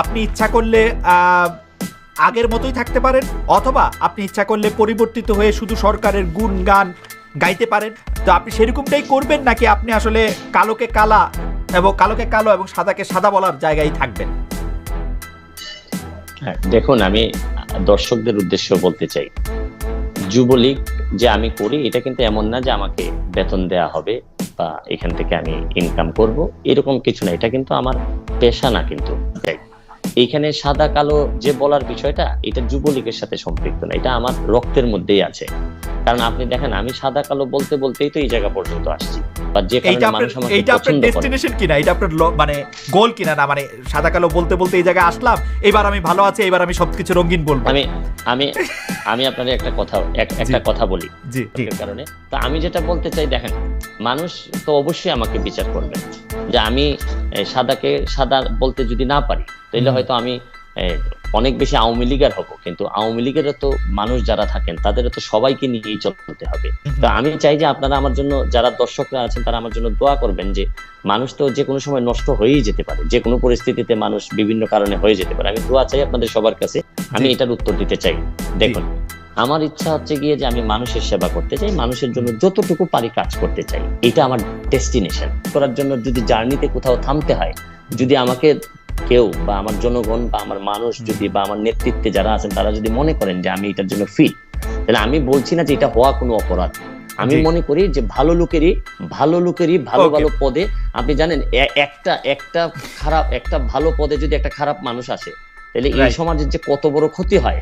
আপনি ইচ্ছা করলে আগের মতোই থাকতে পারেন, অথবা আপনি ইচ্ছা করলে পরিবর্তিত হয়ে শুধু সরকারের গুণ গান গাইতে পারেন। তো আপনি সেরকমটাই করবেন, নাকি আপনি আসলে কালোকে কালা এবং কালোকে কালো এবং সাদাকে সাদা বলার জায়গায় থাকবেন? হ্যাঁ, দেখুন, আমি দর্শকদের উদ্দেশ্য বলতে চাই, যুবলীগ যে আমি করি এটা কিন্তু এমন না যে আমাকে বেতন দেয়া হবে বা এখান থেকে আমি ইনকাম করব, এরকম কিছু না। এটা কিন্তু আমার পেশা না। কিন্তু দেখ, এইখানে সাদা কালো যে বলার বিষয়টা, এটা যুবলীগের সাথে সম্পৃক্ত না, এটা আমার রক্তের মধ্যেই আছে। কারণ আপনি দেখেন, আমি সাদা কালো বলতে বলতেই তো এই জায়গা পর্যন্ত আসছি, বা যে কারণে মানুষ আমাকে এইটা আপনার পছন্দ করে। ডেস্টিনেশন কিনা, এটা আপনার মানে গোল কিনা, না মানে সাদা কালো বলতে বলতে এই জায়গায় আসলাম, এবার আমি ভালো আছি, এবার আমি সবকিছু রঙিন বলবো। আমি আমি আমি আপনাদের একটা কথা বলি। জি জি। এর কারণে তো আমি যেটা বলতে চাই, দেখেন, মানুষ তো অবশ্যই আমাকে বিচার করবে যে আমি সাদাকে সাদা বলতে যদি না পারি, তাহলে হয়তো আমি অনেক বেশি আওয়ামী লীগের হব। কিন্তু আওয়ামী লীগেরও তো মানুষ যারা থাকেন তাদেরও তো সবাইকে নিয়েই চলতে হবে। তো আমি চাই যে আপনারা আমার জন্য, যারা দর্শকরা আছেন, তারা আমার জন্য দোয়া করবেন। যে মানুষ তো যে কোনো সময় নষ্ট হয়েই যেতে পারে, যে কোনো পরিস্থিতিতে মানুষ বিভিন্ন কারণে হয়ে যেতে পারে। আমি দোয়া চাই আপনাদের সবার কাছে, আমি এটার উত্তর দিতে চাই। দেখুন, আমার ইচ্ছা হচ্ছে গিয়ে যে আমি মানুষের সেবা করতে চাই, মানুষের জন্য যতটুকু পারি কাজ করতে চাই। এটা আমার ডেস্টিনেশন। করার জন্য যদি জার্নিতে কোথাও থামতে হয়, যদি আমাকে কেউ বা আমার জনগণ বা আমার মানুষ যদি, বা আমার নেতৃত্বে যারা আছেন, তারা যদি মনে করেন যে আমি এটার জন্য ফিট, তাহলে আমি বলছি না যে এটা হওয়া কোনো অপরাধ। আমি মনে করি যে ভালো লোকেরই ভালো ভালো পদে, আপনি জানেন, একটা ভালো পদে যদি একটা খারাপ মানুষ আসে, তাহলে এই সমাজের যে কত বড় ক্ষতি হয়